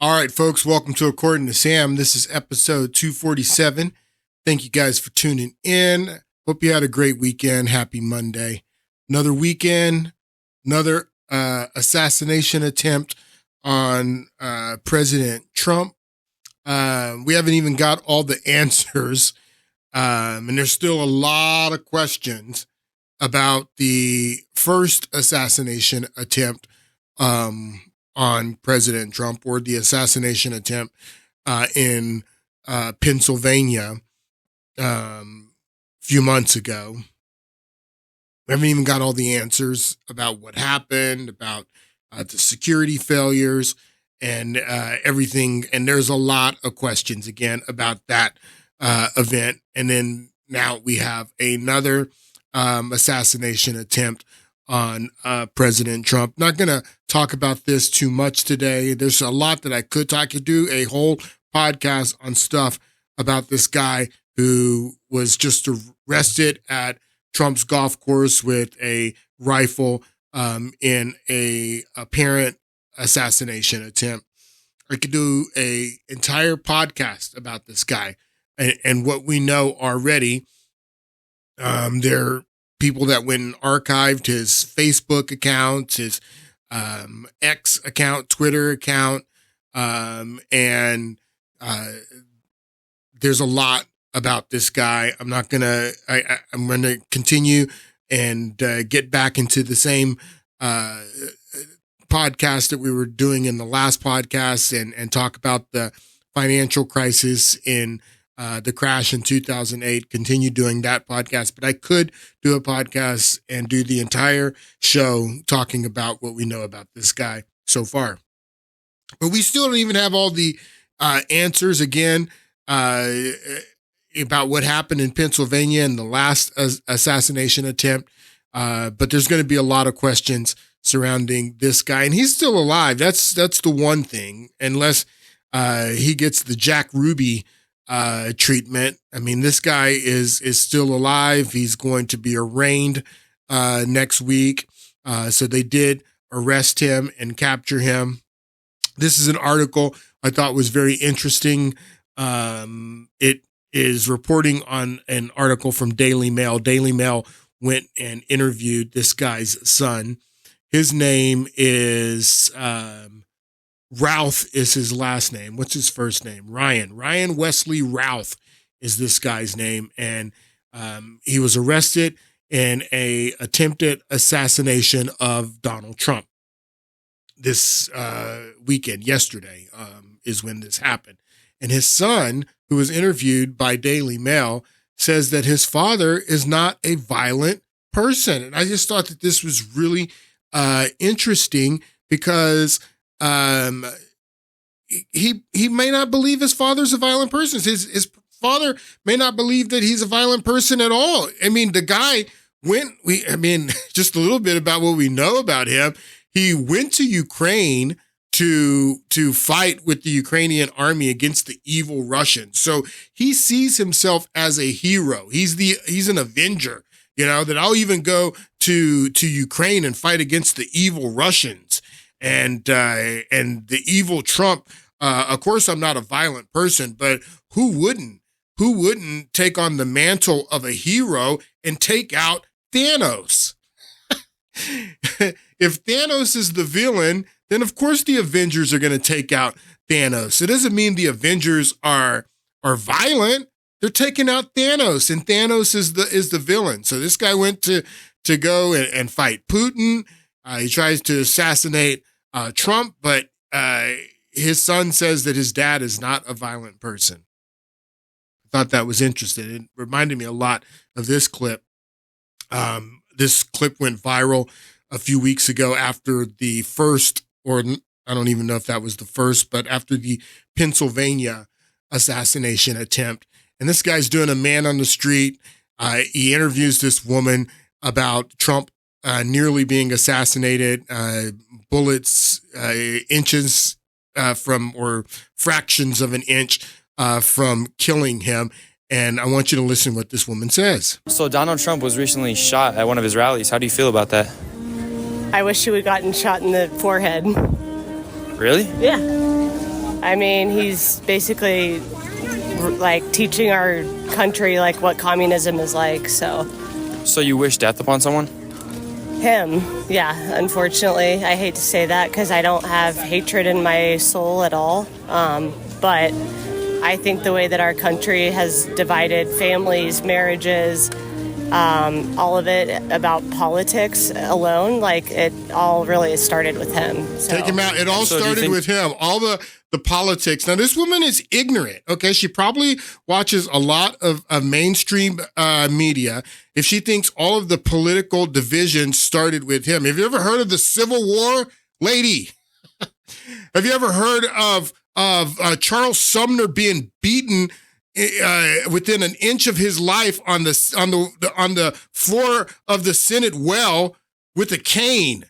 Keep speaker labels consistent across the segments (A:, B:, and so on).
A: All right, folks, welcome to According to Sam. This is episode 247. Thank you guys for tuning in. Hope you had a great weekend. Happy Monday. Another weekend, another assassination attempt on President Trump. We haven't even got all the answers, and there's still a lot of questions about the first assassination attempt on President Trump, or the assassination attempt in Pennsylvania a few months ago. We haven't even got all the answers about what happened, about the security failures and everything. And there's a lot of questions, again, about that event. And then now we have another assassination attempt on President Trump. Not going to talk about this too much today. There's a lot that I could do a whole podcast on stuff about this guy who was just arrested at Trump's golf course with a rifle in a apparent assassination attempt. I could do a entire podcast about this guy and what we know already. There people that went and archived his Facebook account, his X account, Twitter account, and there's a lot about this guy. I'm going to continue and get back into the same podcast that we were doing in the last podcast and talk about the financial crisis in the crash in 2008, continue doing that podcast, but I could do a podcast and do the entire show talking about what we know about this guy so far. But we still don't even have all the answers, again, about what happened in Pennsylvania in the last assassination attempt. But there's going to be a lot of questions surrounding this guy, and he's still alive. That's the one thing, unless he gets the Jack Ruby treatment. I mean, this guy is still alive. He's going to be arraigned next week. So they did arrest him and capture him. This is an article I thought was very interesting. It is reporting on an article from Daily Mail. Daily Mail went and interviewed this guy's son. His name is Routh is his last name. What's his first name? Ryan Wesley Routh is this guy's name. And he was arrested in a attempted assassination of Donald Trump. This weekend, yesterday, is when this happened. And his son, who was interviewed by Daily Mail, says that his father is not a violent person. And I just thought that this was really interesting because he may not believe his father's a violent person. His father may not believe that he's a violent person at all. I mean, the guy just a little bit about what we know about him. He went to Ukraine to fight with the Ukrainian army against the evil Russians. So he sees himself as a hero. He's an avenger, that I'll even go to Ukraine and fight against the evil Russians. And the evil Trump. Of course, I'm not a violent person, but who wouldn't take on the mantle of a hero and take out Thanos? If Thanos is the villain, then of course the Avengers are going to take out Thanos. It doesn't mean the Avengers are violent. They're taking out Thanos, and Thanos is the villain. So this guy went to go and fight Putin. He tries to assassinate Trump, but his son says that his dad is not a violent person. I thought that was interesting. It reminded me a lot of this clip. This clip went viral a few weeks ago after the first, or I don't even know if that was the first, but after the Pennsylvania assassination attempt. And this guy's doing a man on the street. He interviews this woman about Trump nearly being assassinated, bullets inches from, or fractions of an inch from killing him. And I want you to listen to what this woman says.
B: So Donald Trump was recently shot at one of his rallies. How do you feel about that?
C: I wish he would have gotten shot in the forehead.
B: Really?
C: Yeah. I mean, he's basically like teaching our country like what communism is like.
B: So you wish death upon someone?
C: Him, yeah, unfortunately. I hate to say that because I don't have hatred in my soul at all. But I think the way that our country has divided families, marriages, all of it about politics alone, like it all really started with him. So.
A: Take him out. It all started with him. All the politics. Now, this woman is ignorant, okay? She probably watches a lot of mainstream media if she thinks all of the political division started with him. Have you ever heard of the Civil War, lady? Have you ever heard of Charles Sumner being beaten within an inch of his life on the floor of the Senate well with a cane?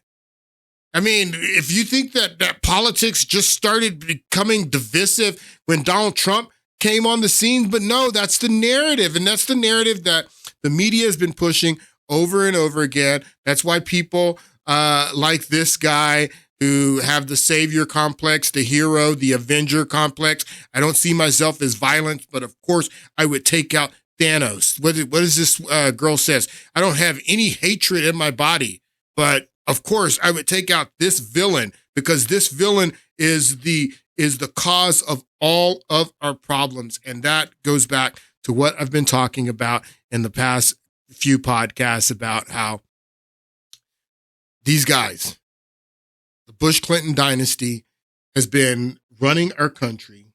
A: I mean, if you think that politics just started becoming divisive when Donald Trump came on the scene, but no, that's the narrative. And that's the narrative that the media has been pushing over and over again. That's why people like this guy who have the savior complex, the hero, the avenger complex. I don't see myself as violent, but of course I would take out Thanos. What is this girl says? I don't have any hatred in my body, but of course I would take out this villain because this villain is the cause of all of our problems. And that goes back to what I've been talking about in the past few podcasts about how these guys, the Bush-Clinton dynasty, has been running our country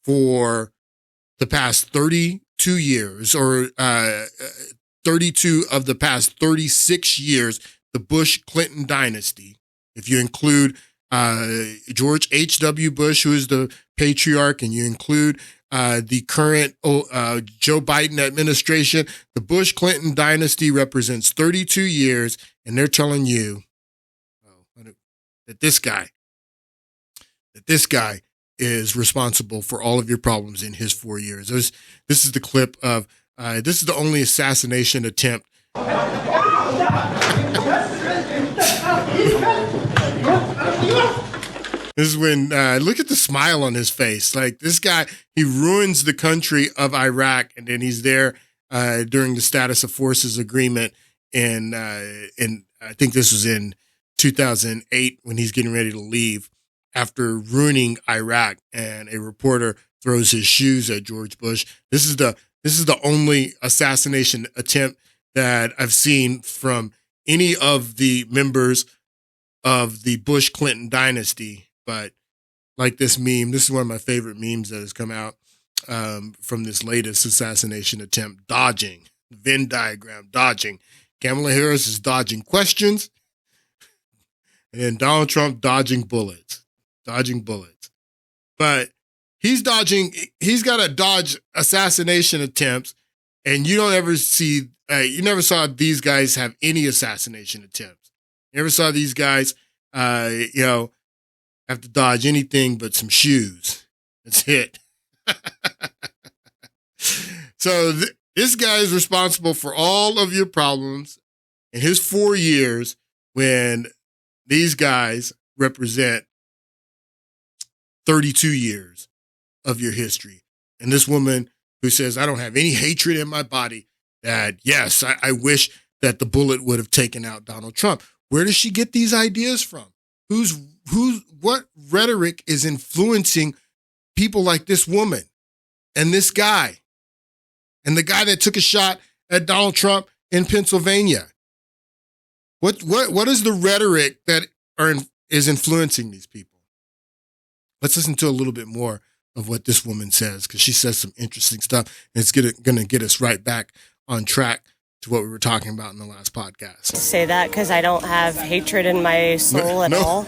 A: for the past 32 years, or 32 of the past 36 years, the Bush-Clinton dynasty. If you include George H.W. Bush, who is the patriarch, and you include the current Joe Biden administration, the Bush-Clinton dynasty represents 32 years, and they're telling you that this guy is responsible for all of your problems in his 4 years. This is the clip of, this is the only assassination attempt. This is when, look at the smile on his face. Like, this guy, he ruins the country of Iraq, and then he's there during the status of forces agreement in I think this was in 2008 when he's getting ready to leave after ruining Iraq, and a reporter throws his shoes at George Bush. This is the only assassination attempt that I've seen from any of the members of the Bush-Clinton dynasty. But like this meme, this is one of my favorite memes that has come out from this latest assassination attempt. Dodging, Venn diagram, dodging. Kamala Harris is dodging questions, and then Donald Trump dodging bullets. But he's got to dodge assassination attempts, and you don't ever see, you never saw these guys have any assassination attempts. You never saw these guys, have to dodge anything but some shoes. That's it. So this guy is responsible for all of your problems in his 4 years, when these guys represent 32 years of your history. And this woman who says, I don't have any hatred in my body, that yes, I wish that the bullet would have taken out Donald Trump. Where does she get these ideas from? What rhetoric is influencing people like this woman and this guy and the guy that took a shot at Donald Trump in Pennsylvania? What is the rhetoric that is influencing these people? Let's listen to a little bit more of what this woman says, because she says some interesting stuff, and it's going to get us right back on track to what we were talking about in the last podcast.
C: Say that because I don't have hatred in my soul at all.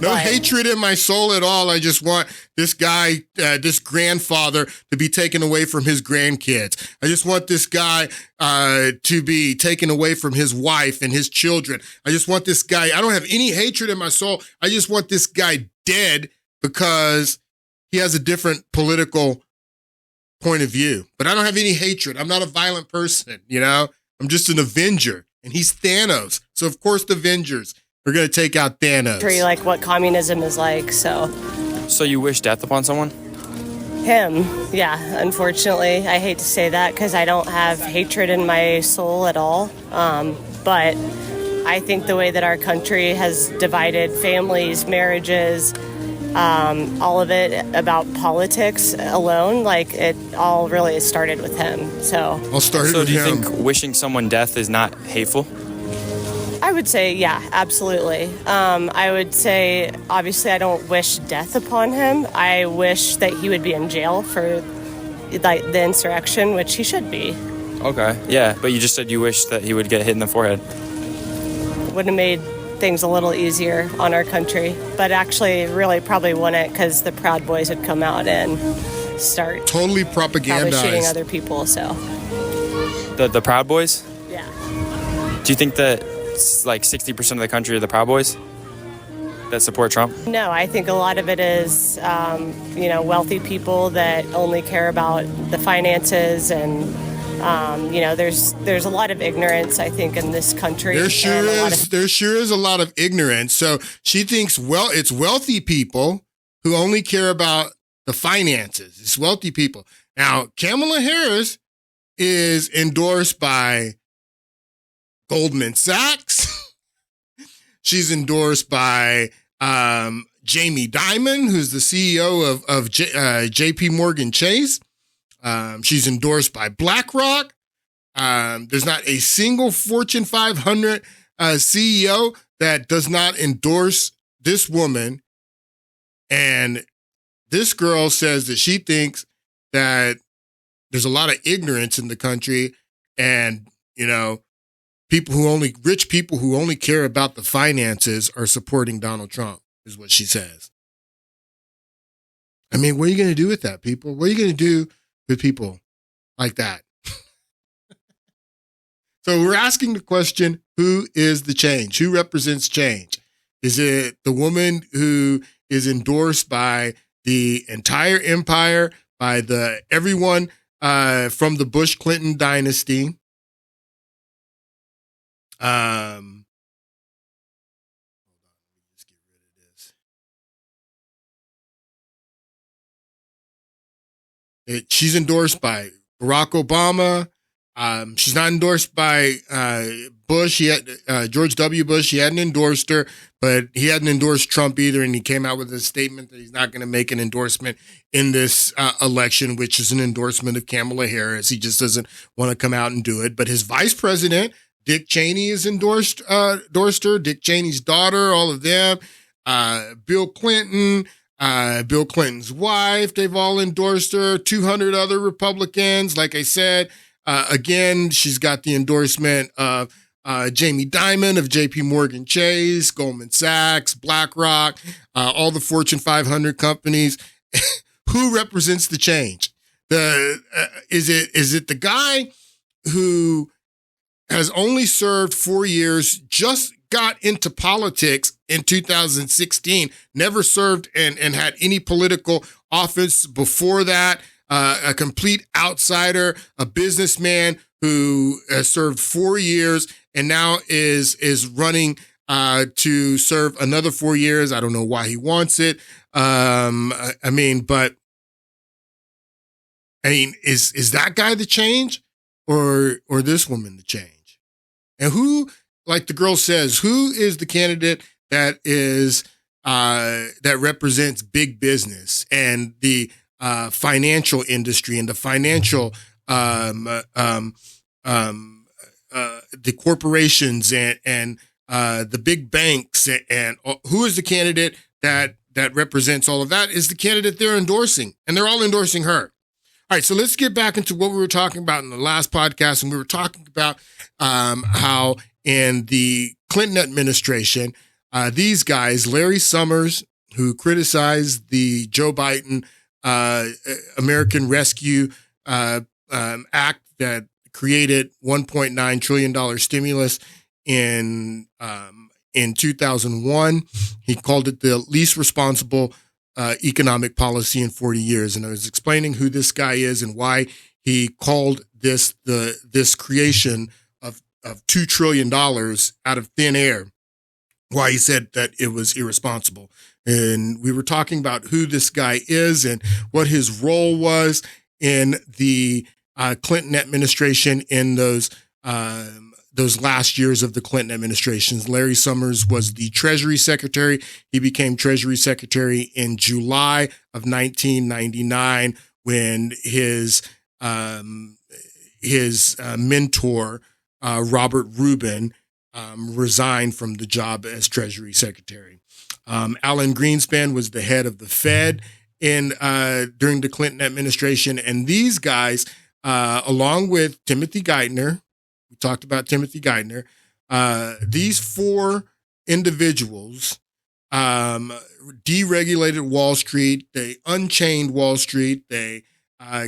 A: No hatred in my soul at all. I just want this guy, this grandfather, to be taken away from his grandkids. I just want this guy to be taken away from his wife and his children. I just want this guy, I don't have any hatred in my soul. I just want this guy dead because he has a different political point of view. But I don't have any hatred. I'm not a violent person, I'm just an avenger. And he's Thanos. So of course the Avengers We're going to take out Thanos.
C: like what communism is like. So
B: you wish death upon someone?
C: him, yeah, unfortunately, I hate to say that because I don't have hatred in my soul at all. But I think the way that our country has divided families, marriages, all of it about politics alone, like it all really started with him. So
B: do you think wishing someone death is not hateful?
C: I would say, yeah, absolutely. I would say, obviously, I don't wish death upon him. I wish that he would be in jail for like the insurrection, which he should be.
B: Okay, yeah, but you just said you wish that he would get hit in the forehead.
C: Would have made things a little easier on our country, but actually really probably wouldn't, because the Proud Boys would come out and start
A: totally
C: probably
A: propagandized,
C: shooting other people. So
B: The Proud Boys?
C: yeah.
B: Do you think that like 60% of the country are the Proud Boys that support Trump?
C: No, I think a lot of it is, wealthy people that only care about the finances, and there's a lot of ignorance, I think, in this country.
A: There sure is a lot of ignorance. So she thinks, well, it's wealthy people who only care about the finances. It's wealthy people. Now, Kamala Harris is endorsed by Goldman Sachs. She's endorsed by Jamie Dimon, who's the CEO of JP Morgan Chase. She's endorsed by BlackRock. There's not a single Fortune 500 CEO that does not endorse this woman. And this girl says that she thinks that there's a lot of ignorance in the country, and, rich people who only care about the finances are supporting Donald Trump, is what she says. I mean, what are you going to do with that, people? What are you going to do with people like that? So we're asking the question, who is the change? Who represents change? Is it the woman who is endorsed by the entire empire, by everyone from the Bush-Clinton dynasty? She's endorsed by Barack Obama. She's not endorsed by Bush. George W. Bush. He hadn't endorsed her, but he hadn't endorsed Trump either. And he came out with a statement that he's not going to make an endorsement in this election, which is an endorsement of Kamala Harris. He just doesn't want to come out and do it. But his vice president, Dick Cheney, has endorsed her. Dick Cheney's daughter, all of them. Bill Clinton. Bill Clinton's wife, they've all endorsed her. 200 other Republicans. Like I said, again, she's got the endorsement of Jamie Dimon of JP Morgan Chase, Goldman Sachs, BlackRock, all the Fortune 500 companies. Who represents the change? Is it the guy who has only served 4 years, just got into politics in 2016, never served and had any political office before that, a complete outsider, a businessman who has served 4 years and now is running to serve another 4 years? I don't know why he wants it. Is that guy the change, or this woman the change? And who, like the girl says, who is the candidate that is that represents big business and the financial industry and the financial the corporations and the big banks, and who is the candidate that represents all of that? Is the candidate they're endorsing, and they're all endorsing her. All right, so let's get back into what we were talking about in the last podcast, and we were talking about how in the Clinton administration, these guys, Larry Summers, who criticized the Joe Biden American Rescue Act that created $1.9 trillion stimulus in 2001. He called it the least responsible economic policy in 40 years. And I was explaining who this guy is and why he called this creation of $2 trillion out of thin air. why he said that it was irresponsible. And we were talking about who this guy is and what his role was in the Clinton administration in those last years of the Clinton administrations. Larry Summers was the Treasury Secretary. He became Treasury Secretary in July of 1999 when his mentor, Robert Rubin, resigned from the job as Treasury Secretary. Alan Greenspan was the head of the Fed during the Clinton administration. And these guys, along with Timothy Geithner, we talked about Timothy Geithner, these four individuals deregulated Wall Street. They unchained Wall Street. They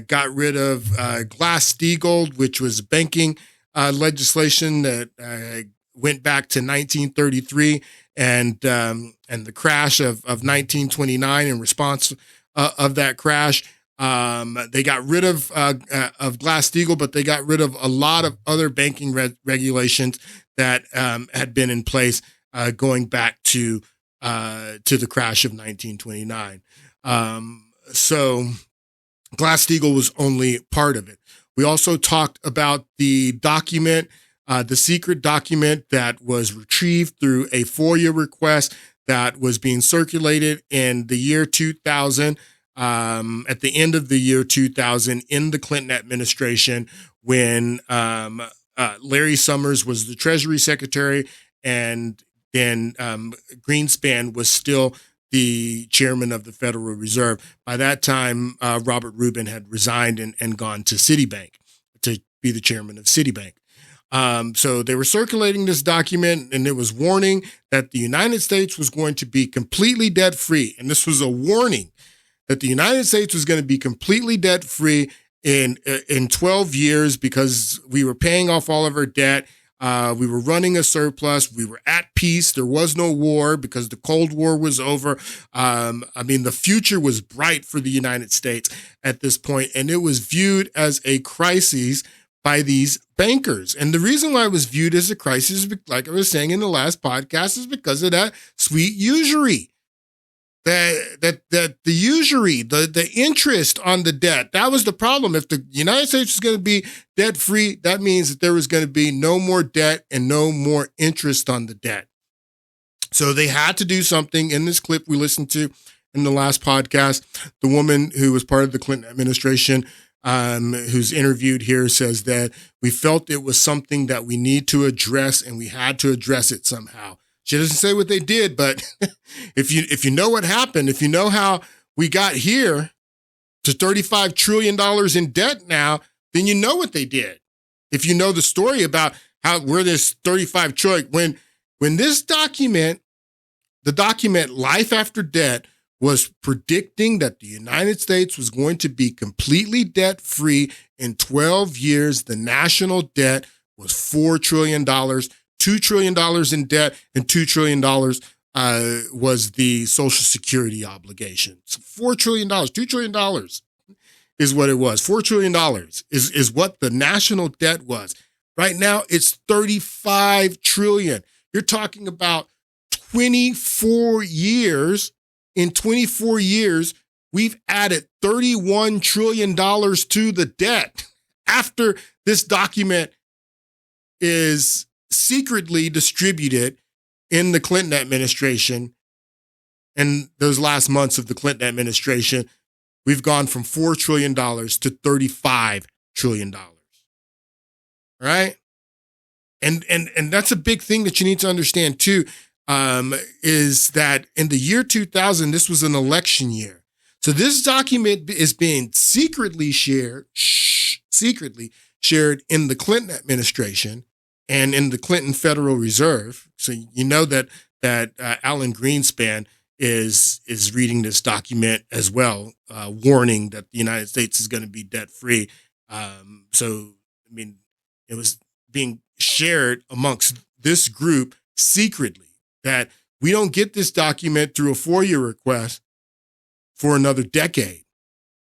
A: got rid of Glass-Steagall, which was banking legislation that went back to 1933 and the crash of 1929. In response of that crash, they got rid of Glass-Steagall, but they got rid of a lot of other banking regulations that had been in place going back to the crash of 1929. So Glass-Steagall was only part of it. We also talked about the document, the secret document that was retrieved through a FOIA request that was being circulated in the year 2000, at the end of the year 2000 in the Clinton administration when Larry Summers was the Treasury Secretary and then Greenspan was still the chairman of the Federal Reserve. By that time, Robert Rubin had resigned and gone to Citibank to be the chairman of Citibank. So they were circulating this document, and it was warning that the United States was going to be completely debt-free. And this was a warning that the United States was going to be completely debt-free in 12 years because we were paying off all of our debt. We were running a surplus. We were at peace. There was no war because the Cold War was over. The future was bright for the United States at this point, and it was viewed as a crisis by these bankers. And the reason why it was viewed as a crisis, like I was saying in the last podcast, is because of that sweet usury. That the usury, the interest on the debt, that was the problem. If the United States was going to be debt free, that means that there was going to be no more debt and no more interest on the debt. So they had to do something. In this clip we listened to in the last podcast, the woman who was part of the Clinton administration, who's interviewed here, says that we felt it was something that we need to address and we had to address it somehow. She doesn't say what they did, but if you know what happened, if you know how we got here to $35 trillion in debt now, then you know what they did. If you know the story about where this 35 trillion, when this document, the document Life After Debt, was predicting that the United States was going to be completely debt-free in 12 years, the national debt was $4 trillion. $2 trillion in debt and $2 trillion was the Social Security obligation. So $4 trillion, $2 trillion is what it was. $4 trillion is what the national debt was. Right now, it's $35 trillion. You're talking about 24 years. In 24 years, we've added $31 trillion to the debt after this document is secretly distributed in the Clinton administration. In those last months of the Clinton administration, we've gone from $4 trillion to $35 trillion. All right? And that's a big thing that you need to understand too, is that in the year 2000, this was an election year. So this document is being secretly shared in the Clinton administration and in the Clinton Federal Reserve. So you know that Alan Greenspan is reading this document as well, warning that the United States is going to be debt-free. It was being shared amongst this group secretly that we don't get this document through a FOIA request for another decade.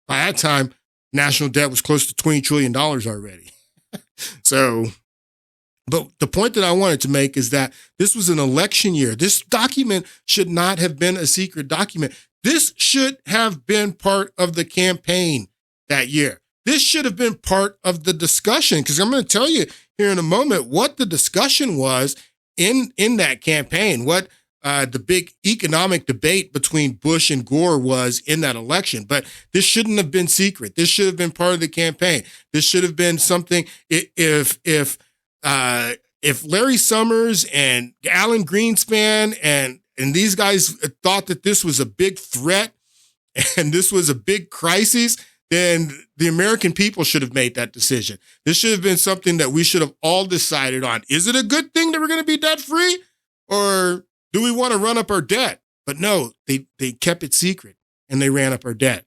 A: By that time, national debt was close to $20 trillion already. So But the point that I wanted to make is that this was an election year. This document should not have been a secret document. This should have been part of the campaign that year. This should have been part of the discussion, because I'm going to tell you here in a moment what the discussion was in that campaign, what the big economic debate between Bush and Gore was in that election. But this shouldn't have been secret. This should have been part of the campaign. This should have been something. If Larry Summers and Alan Greenspan and these guys thought that this was a big threat and this was a big crisis, then the American people should have made that decision. This should have been something that we should have all decided on. Is it a good thing that we're going to be debt free, or do we want to run up our debt? But no, they kept it secret and they ran up our debt.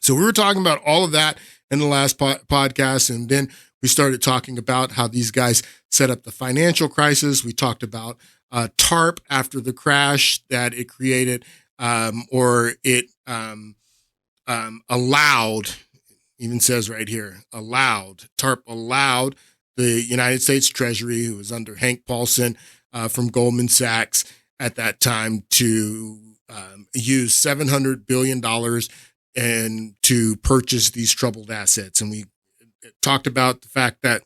A: So we were talking about all of that in the last podcast, and then we started talking about how these guys set up the financial crisis. We talked about TARP after the crash, that it created allowed, even says right here, TARP allowed the United States Treasury, who was under Hank Paulson from Goldman Sachs at that time, to use $700 billion and to purchase these troubled assets. And we talked about the fact that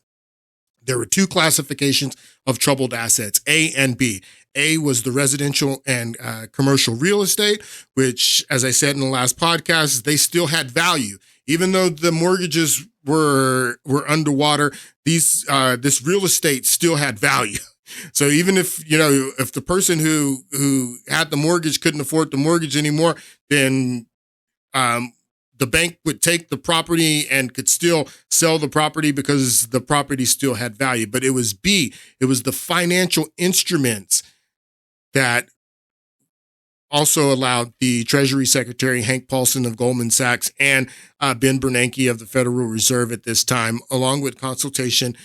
A: there were two classifications of troubled assets, A and B. A was the residential and commercial real estate, which, as I said in the last podcast, they still had value. Even though the mortgages were underwater, this real estate still had value. So even if the person who had the mortgage couldn't afford the mortgage anymore, then the bank would take the property and could still sell the property because the property still had value. But it was B. It was the financial instruments that also allowed the Treasury Secretary, Hank Paulson of Goldman Sachs, and Ben Bernanke of the Federal Reserve at this time, along with consultation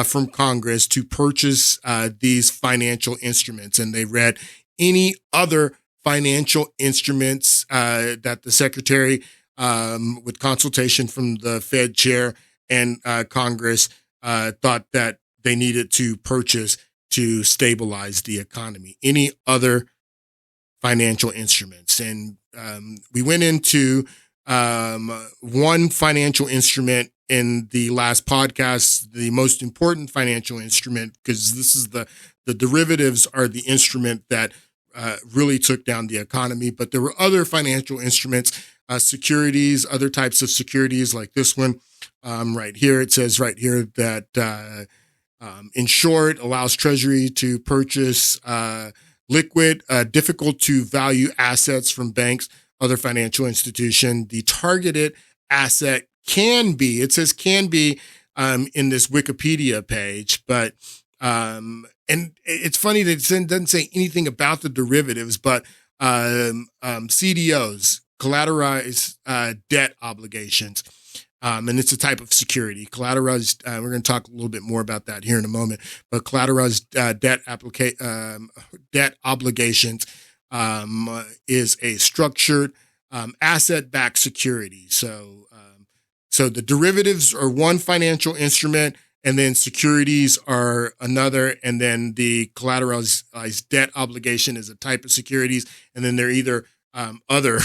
A: from Congress, to purchase these financial instruments. And they read any other financial instruments that the Secretary, with consultation from the Fed chair and Congress, thought that they needed to purchase to stabilize the economy, any other financial instruments. And we went into one financial instrument in the last podcast, the most important financial instrument, because this is the derivatives are the instrument that really took down the economy. But there were other financial instruments, securities, other types of securities like this one right here. It says right here that in short, allows Treasury to purchase liquid, difficult to value assets from banks, other financial institution. The targeted asset can be, it says can be in this Wikipedia page, but and it's funny that it doesn't say anything about the derivatives, but CDOs, collateralized debt obligations. And it's a type of security. Collateralized, we're going to talk a little bit more about that here in a moment, but collateralized debt obligations is a structured asset-backed security. So the derivatives are one financial instrument, and then securities are another, and then the collateralized debt obligation is a type of securities, and then they're either other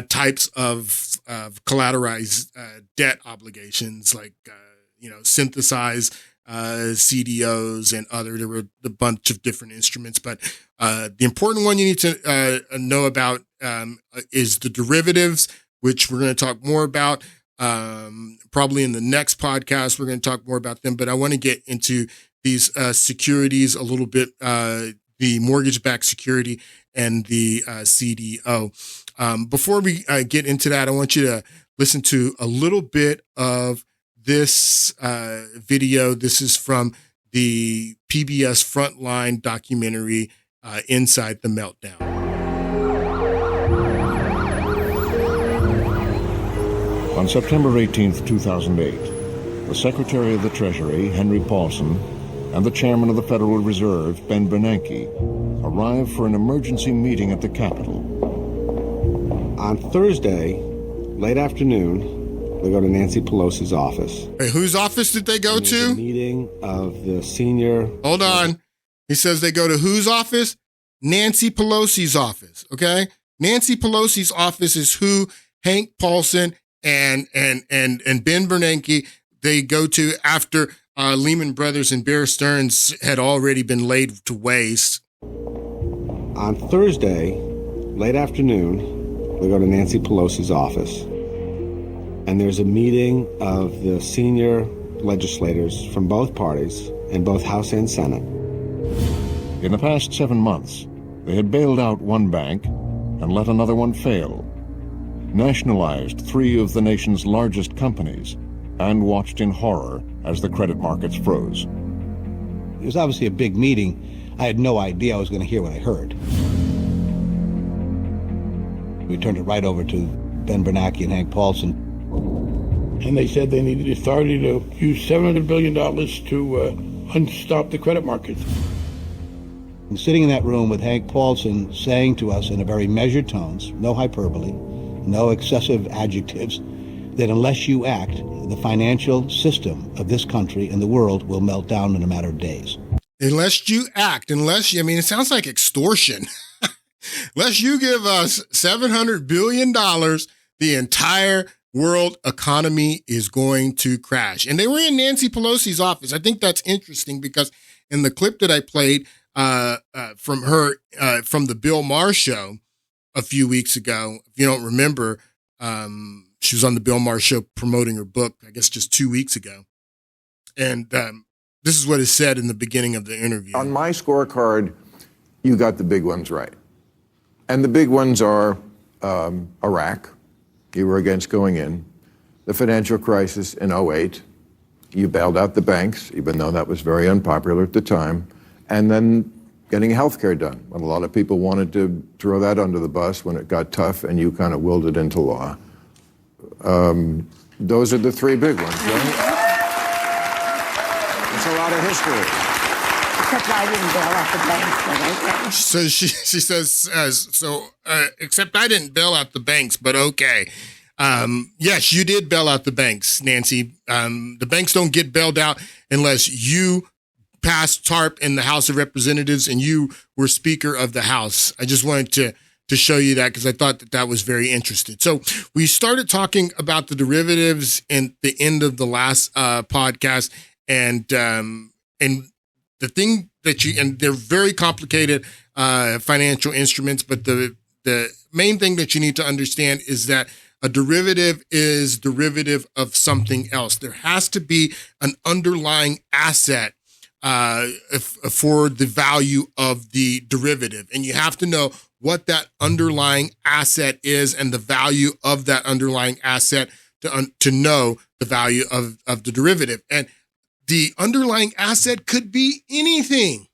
A: types of collateralized debt obligations, like synthesized CDOs and other. There were a bunch of different instruments, but the important one you need to know about is the derivatives, which we're going to talk more about probably in the next podcast. We're going to talk more about them, but I want to get into these securities a little bit, the mortgage-backed security and the CDO. Before we get into that, I want you to listen to a little bit of this video. This is from the PBS Frontline documentary, Inside the Meltdown.
D: On September 18th, 2008, the Secretary of the Treasury, Henry Paulson, and the Chairman of the Federal Reserve, Ben Bernanke, arrived for an emergency meeting at the Capitol.
E: On Thursday, late afternoon, they go to Nancy Pelosi's office.
A: Hey, whose office did they go to?
E: A meeting of the senior...
A: Hold on. He says they go to whose office? Nancy Pelosi's office, okay? Nancy Pelosi's office is who Hank Paulson and Ben Bernanke, they go to after Lehman Brothers and Bear Stearns had already been laid to waste.
E: On Thursday, late afternoon, they go to Nancy Pelosi's office. And there's a meeting of the senior legislators from both parties in both House and Senate.
D: In the past 7 months, they had bailed out one bank and let another one fail, nationalized 3 of the nation's largest companies, and watched in horror as the credit markets froze.
F: It was obviously a big meeting. I had no idea I was going to hear what I heard. We turned it right over to Ben Bernanke and Hank Paulson.
G: And they said they needed authority to use $700 billion to unstop the credit markets.
F: And sitting in that room with Hank Paulson saying to us in a very measured tones, no hyperbole, no excessive adjectives, that unless you act, the financial system of this country and the world will melt down in a matter of days.
A: Unless you act, it sounds like extortion. Unless you give us $700 billion, the entire world economy is going to crash. And they were in Nancy Pelosi's office. I think that's interesting because in the clip that I played from her, from the Bill Maher show a few weeks ago, if you don't remember, she was on the Bill Maher show promoting her book, I guess just 2 weeks ago. And this is what is said in the beginning of the interview.
H: On my scorecard, you got the big ones right. And the big ones are Iraq. You were against going in. The financial crisis in 2008. You bailed out the banks, even though that was very unpopular at the time. And then getting health care done, when a lot of people wanted to throw that under the bus when it got tough, and you kind of willed it into law. Those are the 3 big ones, right? It's a lot of history.
I: Except I didn't bail out the banks, but okay.
A: So she says, except I didn't bail out the banks, but okay. Yes, you did bail out the banks, Nancy. The banks don't get bailed out unless you passed TARP in the House of Representatives and you were Speaker of the House. I just wanted to show you that because I thought that was very interesting. So we started talking about the derivatives in the end of the last podcast, and the thing that and they're very complicated financial instruments, but the main thing that you need to understand is that a derivative is derivative of something else. There has to be an underlying asset for the value of the derivative. And you have to know what that underlying asset is and the value of that underlying asset to know the value of the derivative. And the underlying asset could be anything.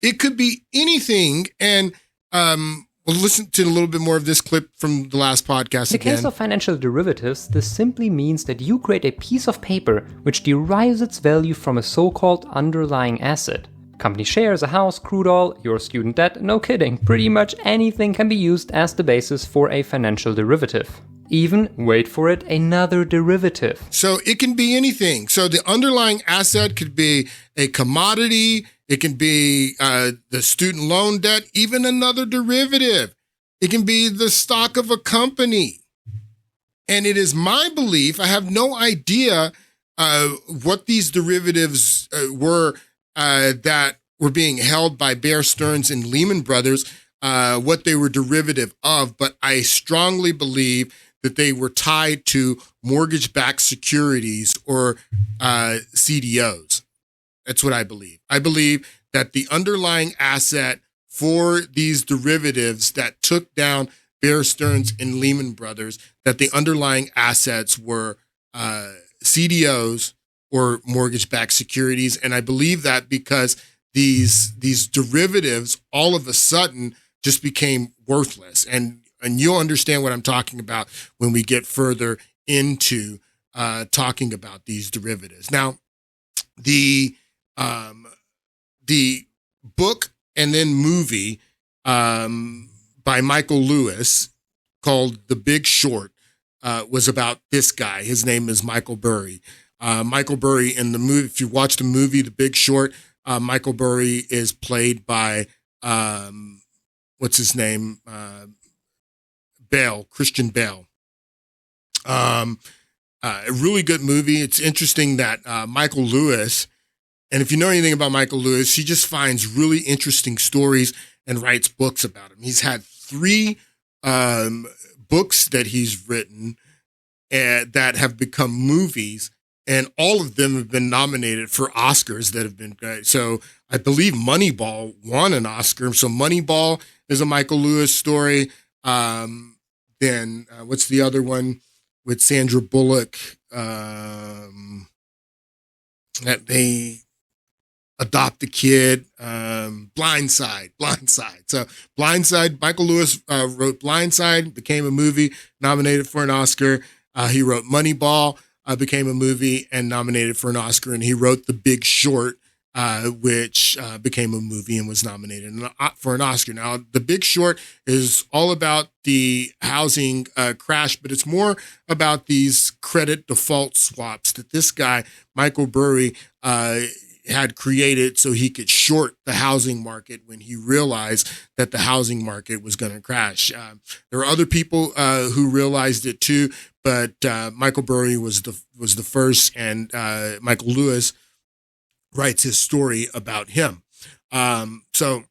A: It could be anything. And we'll listen to a little bit more of this clip from the last podcast
J: again. In the case of financial derivatives, this simply means that you create a piece of paper which derives its value from a so-called underlying asset. Company shares, a house, crude oil, your student debt, no kidding, pretty much anything can be used as the basis for a financial derivative. Even, wait for it, another derivative.
A: So it can be anything. So the underlying asset could be a commodity. It can be the student loan debt, even another derivative. It can be the stock of a company. And it is my belief, I have no idea what these derivatives were that were being held by Bear Stearns and Lehman Brothers, what they were derivative of, but I strongly believe that they were tied to mortgage-backed securities or CDOs. That's what I believe. I believe that the underlying asset for these derivatives that took down Bear Stearns and Lehman Brothers, that the underlying assets were CDOs or mortgage-backed securities. And I believe that because these derivatives all of a sudden just became worthless. And you'll understand what I'm talking about when we get further into talking about these derivatives. Now, the book and then movie by Michael Lewis called The Big Short was about this guy. His name is Michael Burry. Michael Burry in the movie, if you watch the movie, The Big Short, Michael Burry is played by, what's his name? Christian Bale. A really good movie. It's interesting that Michael Lewis, and if you know anything about Michael Lewis, he just finds really interesting stories and writes books about him. He's had 3 books that he's written that have become movies, and all of them have been nominated for Oscars that have been great. So I believe Moneyball won an Oscar. So Moneyball is a Michael Lewis story. Then what's the other one with Sandra Bullock? That they adopt a kid. Blindside. So Blindside, Michael Lewis wrote Blindside, became a movie, nominated for an Oscar. He wrote Moneyball, became a movie and nominated for an Oscar. And he wrote The Big Short, which became a movie and was nominated for an Oscar. Now, The Big Short is all about the housing crash, but it's more about these credit default swaps that this guy, Michael Burry, had created so he could short the housing market when he realized that the housing market was going to crash. There were other people who realized it too, but Michael Burry was the first, and Michael Lewis writes his story about him. So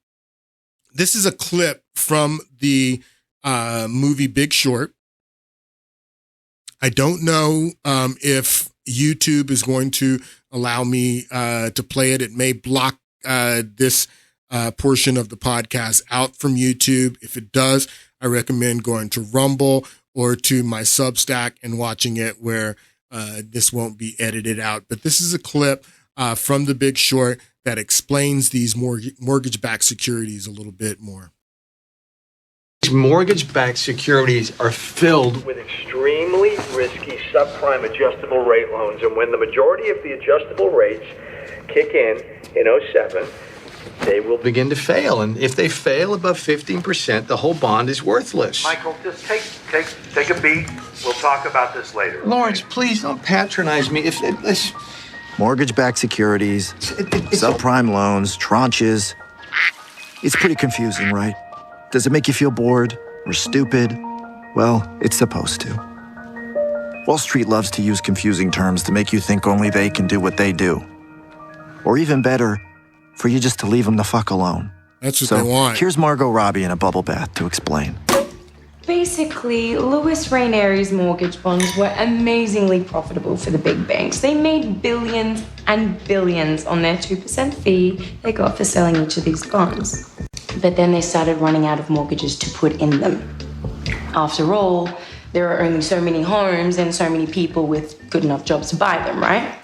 A: this is a clip from the movie Big Short. I don't know if YouTube is going to allow me to play it. It may block this portion of the podcast out from YouTube. If it does, I recommend going to Rumble or to my Substack and watching it where this won't be edited out. But this is a clip from The Big Short that explains these mortgage-backed securities a little bit more.
K: Mortgage-backed securities are filled with extremely risky subprime adjustable rate loans, and when the majority of the adjustable rates kick in 07, they will begin to fail. And if they fail above 15%, the whole bond is worthless.
L: Michael, just take a beat. We'll talk about this later.
K: Lawrence, please don't patronize me.
M: Mortgage-backed securities, subprime loans, tranches. It's pretty confusing, right? Does it make you feel bored or stupid? Well, it's supposed to. Wall Street loves to use confusing terms to make you think only they can do what they do. Or even better, for you just to leave them the fuck alone.
A: That's what they want.
M: Here's Margot Robbie in a bubble bath to explain.
N: Basically, Louis Ranieri's mortgage bonds were amazingly profitable for the big banks. They made billions and billions on their 2% fee they got for selling each of these bonds. But then they started running out of mortgages to put in them. After all, there are only so many homes and so many people with good enough jobs to buy them, right?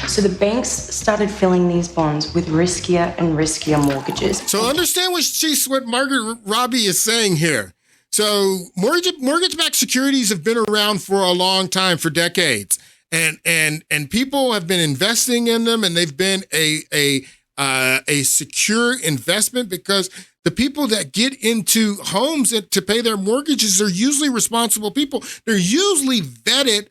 N: So the banks started filling these bonds with riskier and riskier mortgages.
A: So understand what Margaret Robbie is saying here. So mortgage-backed securities have been around for a long time, for decades, and people have been investing in them, and they've been a secure investment because the people that get into homes to pay their mortgages are usually responsible people. They're usually vetted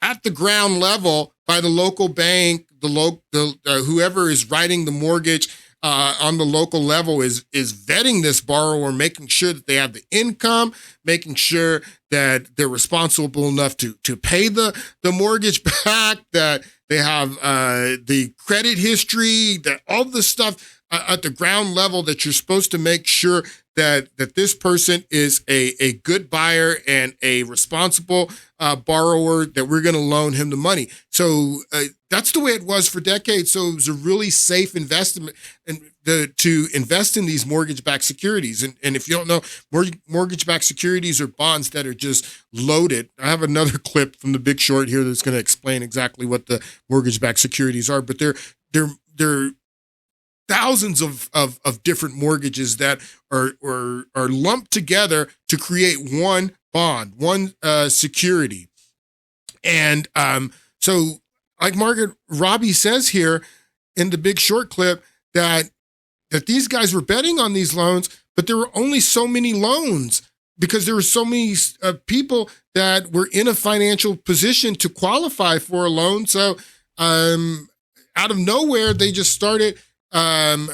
A: at the ground level by the local bank, whoever is writing the mortgage on the local level is vetting this borrower, making sure that they have the income, making sure that they're responsible enough to pay the mortgage back, that they have the credit history, that all the stuff at the ground level that you're supposed to make sure that this person is a good buyer and a responsible borrower, that we're going to loan him the money. So that's the way it was for decades. So it was a really safe investment to invest in these mortgage-backed securities. And if you don't know, mortgage-backed securities are bonds that are just loaded. I have another clip from The Big Short here that's going to explain exactly what the mortgage-backed securities are, but they're thousands of different mortgages that are lumped together to create one bond, one security. And so like Margaret Robbie says here in The Big Short clip, that these guys were betting on these loans, but there were only so many loans because there were so many people that were in a financial position to qualify for a loan. So out of nowhere, they just started adding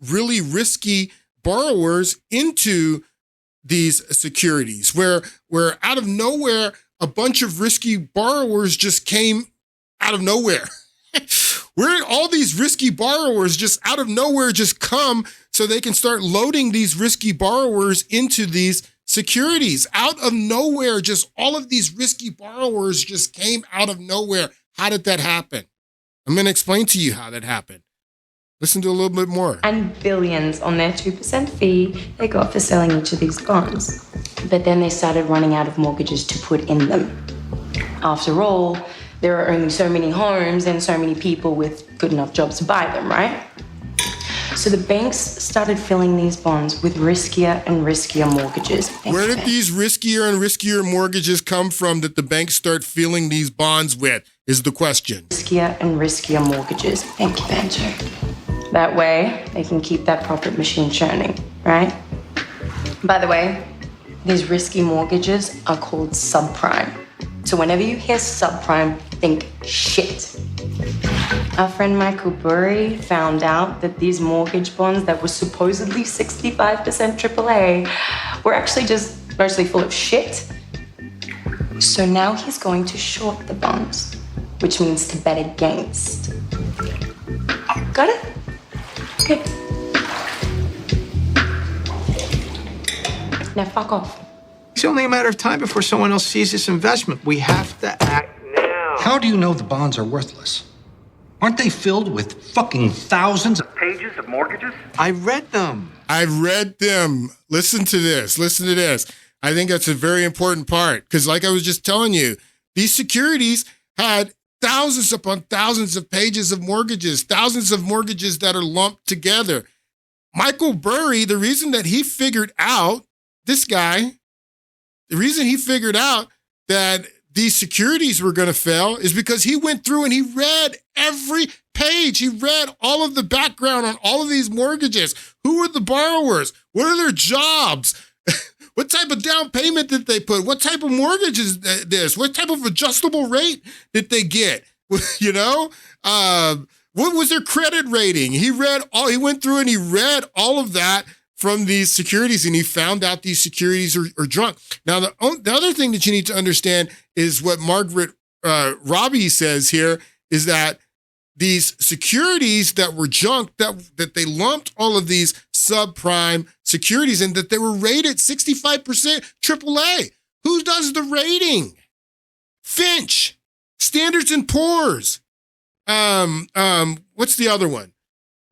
A: really risky borrowers into these securities, where out of nowhere, a bunch of risky borrowers just came out of nowhere. Where all these risky borrowers just out of nowhere just come so they can start loading these risky borrowers into these securities. Out of nowhere, just all of these risky borrowers just came out of nowhere. How did that happen? I'm going to explain to you how that happened. Listen to a little bit more.
N: And billions on their 2% fee they got for selling each of these bonds. But then they started running out of mortgages to put in them. After all, there are only so many homes and so many people with good enough jobs to buy them, right? So the banks started filling these bonds with riskier and riskier mortgages.
A: Where did these riskier and riskier mortgages come from that the banks start filling these bonds with, is the question.
N: Riskier and riskier mortgages. Thank you, Banjo. That way, they can keep that profit machine churning, right? By the way, these risky mortgages are called subprime. So whenever you hear subprime, think shit. Our friend Michael Burry found out that these mortgage bonds that were supposedly 65% AAA were actually just mostly full of shit. So now he's going to short the bonds, which means to bet against. Got it? Okay. Now fuck off.
L: It's only a matter of time before someone else sees this investment. We have to act now.
O: How do you know the bonds are worthless? Aren't they filled with fucking thousands of
L: Pages of mortgages? I read them.
A: I've read them. Listen to this. Listen to this. I think that's a very important part because, like I was just telling you, these securities had thousands upon thousands of pages of mortgages, thousands of mortgages that are lumped together. Michael Burry, the reason that he figured out, this guy, the reason he figured out that these securities were going to fail is because he went through and he read every page. He read all of the background on all of these mortgages. Who are the borrowers? What are their jobs? What type of down payment did they put? What type of mortgage is this? What type of adjustable rate did they get? You know, what was their credit rating? He went through and he read all of that from these securities, and he found out these securities are junk. Now, the other thing that you need to understand is what Margaret Robbie says here is that these securities that were junk, that they lumped all of these subprime securities and that they were rated 65% AAA. Who does the rating? Finch, Standards and Poor's. What's the other one?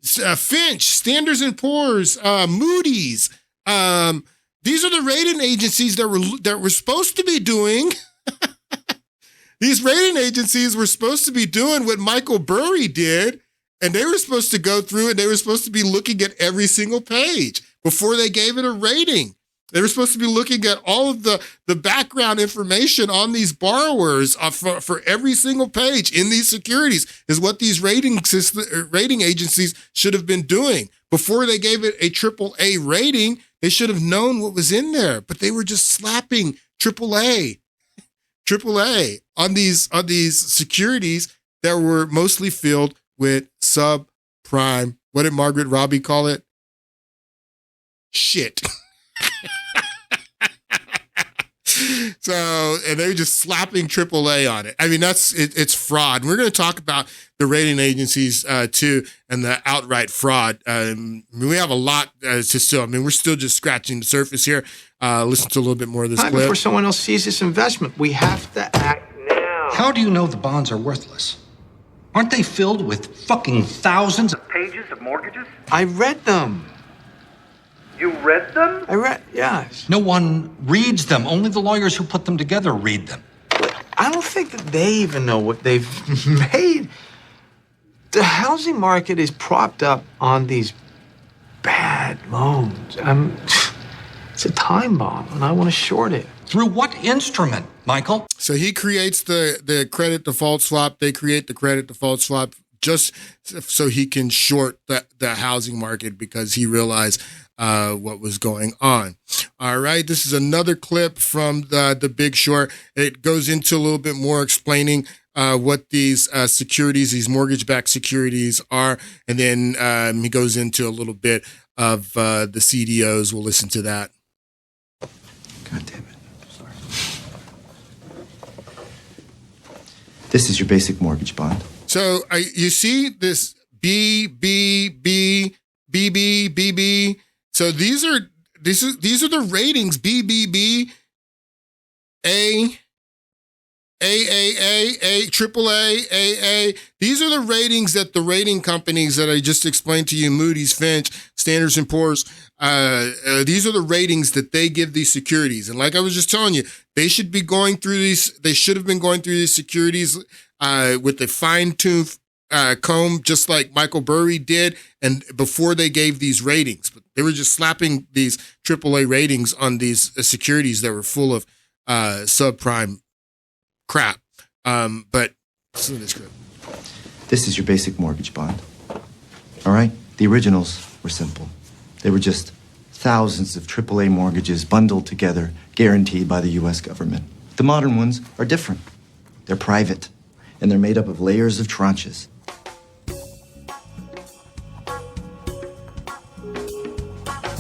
A: Finch, Standards and Poor's, Moody's. These are the rating agencies that were supposed to be doing. These rating agencies were supposed to be doing what Michael Burry did, and they were supposed to go through and they were supposed to be looking at every single page before they gave it a rating. They were supposed to be looking at all of the background information on these borrowers for every single page in these securities is what these rating agencies should have been doing. Before they gave it a AAA rating, they should have known what was in there, but they were just slapping AAA on these securities that were mostly filled with subprime. What did Margaret Robbie call it? Shit. So, and they were just slapping AAA on it. I mean, it's fraud. We're going to talk about the rating agencies too and the outright fraud. We have a lot to still. I mean, we're still just scratching the surface here. Listen to a little bit more of this clip.
L: Before someone else sees this investment, we have to act now.
O: How do you know the bonds are worthless? Aren't they filled with fucking thousands of
L: Pages of mortgages? I read them. You read them? Yes.
O: No one reads them. Only the lawyers who put them together read them.
L: I don't think that they even know what they've made. The housing market is propped up on these bad loans. It's a time bomb, and I want to short it.
O: Through what instrument, Michael?
A: So he creates the credit default swap. They create the credit default swap just so he can short the housing market because he realized what was going on. All right. This is another clip from the Big Short. It goes into a little bit more explaining what these securities, these mortgage-backed securities are. And then he goes into a little bit of the CDOs. We'll listen to that.
M: God damn it. Sorry. This is your basic mortgage bond.
A: So you see this B. So these are the ratings: BBB, A, AAA, AA. These are the ratings that the rating companies that I just explained to you, Moody's, Fitch, Standard & Poor's, these are the ratings that they give these securities. And like I was just telling you, they should have been going through these securities with a fine-tooth comb, just like Michael Burry did, and before they gave these ratings. But they were just slapping these AAA ratings on these securities that were full of subprime crap. But listen to this clip.
M: This is your basic mortgage bond. All right? The originals were simple. They were just thousands of AAA mortgages bundled together, guaranteed by the U.S. government. The modern ones are different. They're private, and they're made up of layers of tranches.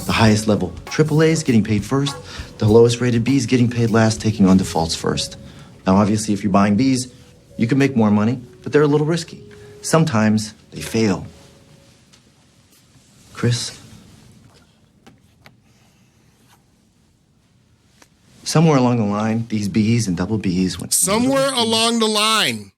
M: The highest level AAAs getting paid first, the lowest rated Bs getting paid last, taking on defaults first. Now, obviously, if you're buying Bs, you can make more money, but they're a little risky. Sometimes they fail. Chris? Somewhere along the line, these Bs and double Bs went...
A: Somewhere along the line.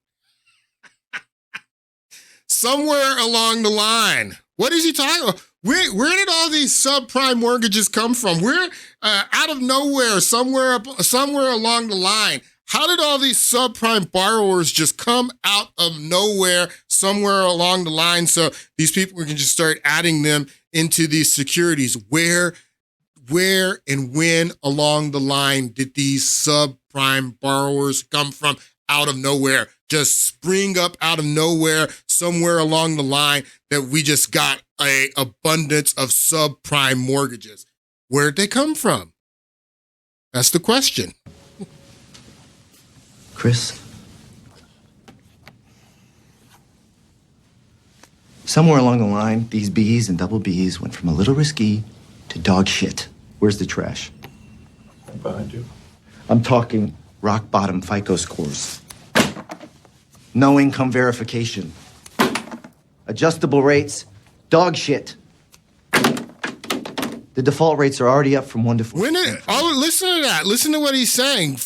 A: Somewhere along the line. What is he talking about? Where did all these subprime mortgages come from? Where, out of nowhere, somewhere along the line, how did all these subprime borrowers just come out of nowhere somewhere along the line so these people can just start adding them into these securities? Where and when along the line did these subprime borrowers come from out of nowhere? Just spring up out of nowhere somewhere along the line that we just got a abundance of subprime mortgages. Where'd they come from? That's the question.
M: Chris? Somewhere along the line, these Bs and double Bs went from a little risky to dog shit. Where's the trash?
H: Behind you.
M: I'm talking rock bottom FICO scores. No income verification. Adjustable rates, dog shit. The default rates are already up from 1 to 4.
A: Listen to that. Listen to what he's saying.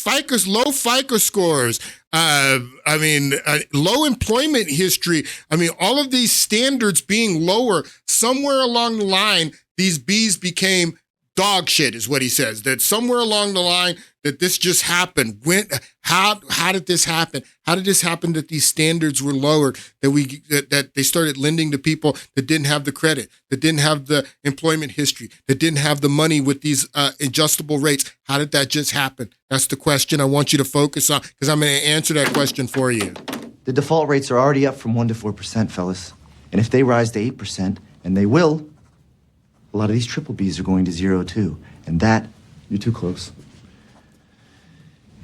A: Low FICO scores. Low employment history. All of these standards being lower. Somewhere along the line, these Bs became dog shit, is what he says. That somewhere along the line that this just happened. How did this happen? How did this happen that these standards were lowered, that they started lending to people that didn't have the credit, that didn't have the employment history, that didn't have the money with these adjustable rates? How did that just happen? That's the question I want you to focus on, because I'm going to answer that question for you.
M: The default rates are already up from 1 to 4%, fellas. And if they rise to 8%, and they will, a lot of these triple Bs are going to 0 too. And that, you're too close,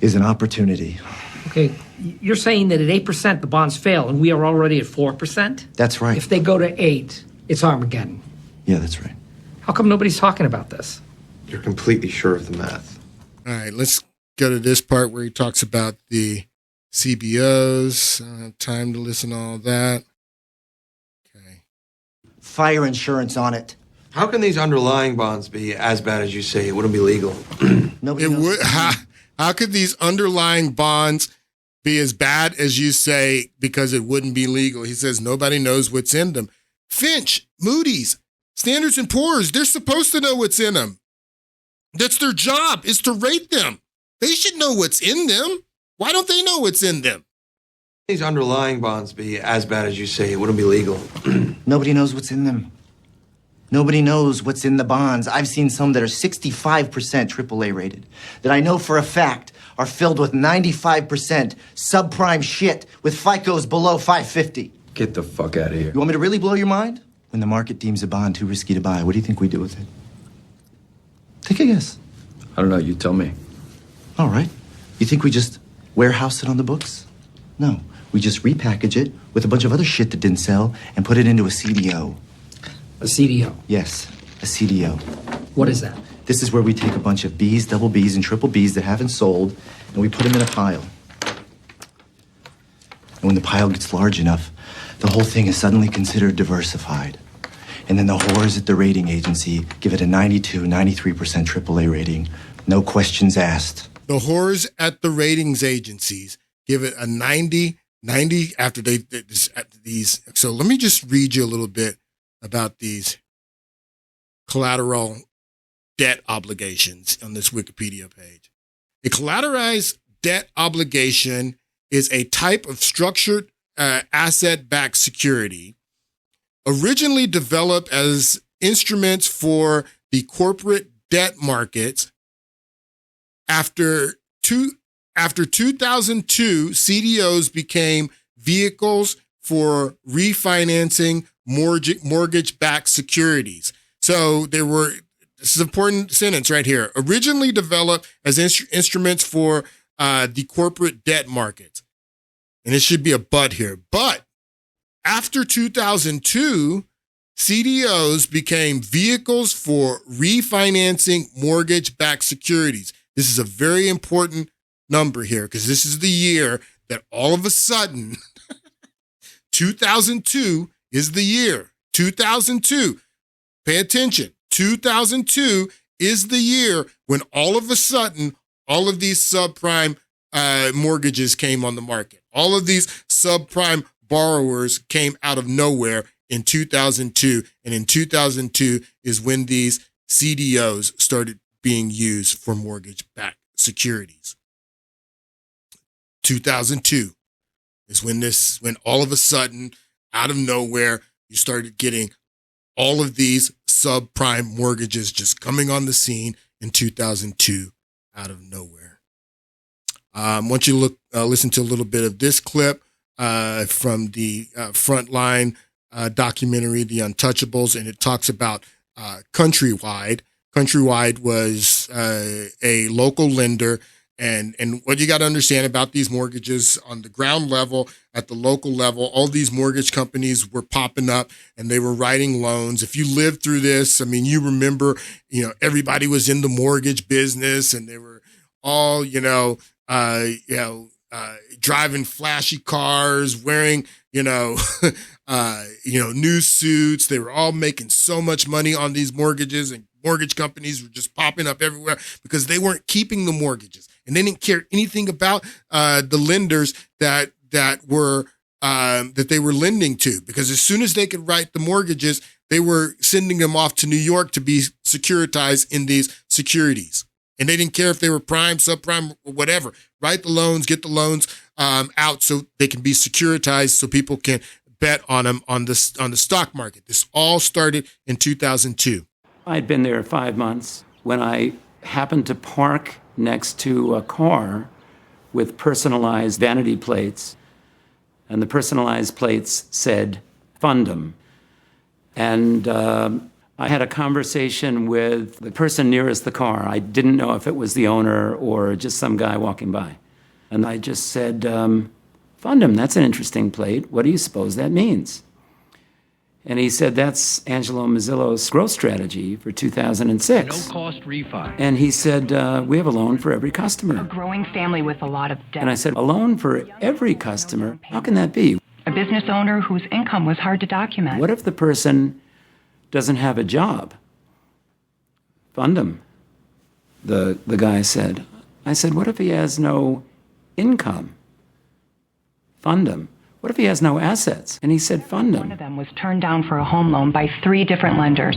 M: is an opportunity.
P: Okay, you're saying that at 8% the bonds fail and we are already at 4%?
M: That's right.
P: If they go to 8, it's Armageddon.
M: Yeah, that's right.
P: How come nobody's talking about this?
L: You're completely sure of the math.
A: All right, let's go to this part where he talks about the CBOs. I don't have time to listen to all that. Okay.
M: Fire insurance on it.
L: How can these underlying bonds be as bad as you say? It wouldn't be legal.
M: Nobody knows.
A: How could these underlying bonds be as bad as you say because it wouldn't be legal? He says nobody knows what's in them. Fitch, Moody's, Standard & Poor's, they're supposed to know what's in them. That's their job, is to rate them. They should know what's in them. Why don't they know what's in them?
L: These underlying bonds be as bad as you say. It wouldn't be legal.
M: Nobody knows what's in them. Nobody knows what's in the bonds. I've seen some that are 65% AAA rated, that I know for a fact are filled with 95% subprime shit with FICOs below 550.
L: Get the fuck out of here.
M: You want me to really blow your mind? When the market deems a bond too risky to buy, what do you think we do with it? Take a guess.
Q: I don't know. You tell me.
M: All right. You think we just warehouse it on the books? No. We just repackage it with a bunch of other shit that didn't sell and put it into a CDO.
P: A CDO?
M: Yes, a CDO.
P: What is that?
M: This is where we take a bunch of Bs, double Bs, and triple Bs that haven't sold, and we put them in a pile. And when the pile gets large enough, the whole thing is suddenly considered diversified. And then the whores at the rating agency give it a 92, 93% AAA rating. No questions asked.
A: The whores at the ratings agencies give it a 90 after these. So let me just read you a little bit about these collateral debt obligations on this Wikipedia page. A collateralized debt obligation is a type of structured asset-backed security originally developed as instruments for the corporate debt markets. After 2002, CDOs became vehicles for refinancing mortgage-backed securities. So this is an important sentence right here, originally developed as instruments for the corporate debt markets. And it should be a but here. But after 2002, CDOs became vehicles for refinancing mortgage-backed securities. This is a very important number here because this is the year that all of a sudden, 2002 is the year. 2002, pay attention. 2002 is the year when all of a sudden, all of these subprime mortgages came on the market. All of these subprime borrowers came out of nowhere in 2002. And in 2002 is when these CDOs started being used for mortgage-backed securities. 2002 is when all of a sudden, out of nowhere, you started getting all of these subprime mortgages just coming on the scene in 2002 out of nowhere. I want you to listen to a little bit of this clip from the Frontline documentary, The Untouchables, and it talks about Countrywide. Countrywide was a local lender, and what you got to understand about these mortgages on the ground level, at the local level, all these mortgage companies were popping up and they were writing loans. If you lived through this, I mean, you remember, everybody was in the mortgage business and they were all, driving flashy cars, wearing, new suits. They were all making so much money on these mortgages, and mortgage companies were just popping up everywhere because they weren't keeping the mortgages, and they didn't care anything about the lenders that they were lending to, because as soon as they could write the mortgages, they were sending them off to New York to be securitized in these securities. And they didn't care if they were prime, subprime, or whatever. Write the loans, get the loans out so they can be securitized, so people can bet on them on the stock market. This all started in 2002.
R: I'd been there 5 months when I happened to park next to a car with personalized vanity plates, and the personalized plates said "Fundum," and I had a conversation with the person nearest the car. I didn't know if it was the owner or just some guy walking by. And I just said, Fundum, that's an interesting plate. What do you suppose that means? And he said, that's Angelo Mazzillo's growth strategy for 2006.
O: No-cost refi.
R: And he said, we have a loan for every customer.
S: A growing family with a lot of debt.
R: And I said, a loan for every customer? How can that be?
S: A business owner whose income was hard to document.
R: What if the person doesn't have a job? Fund him, the guy said. I said, what if he has no income? Fund him. What if he has no assets? And he said, fund him.
S: One of them was turned down for a home loan by 3 different lenders.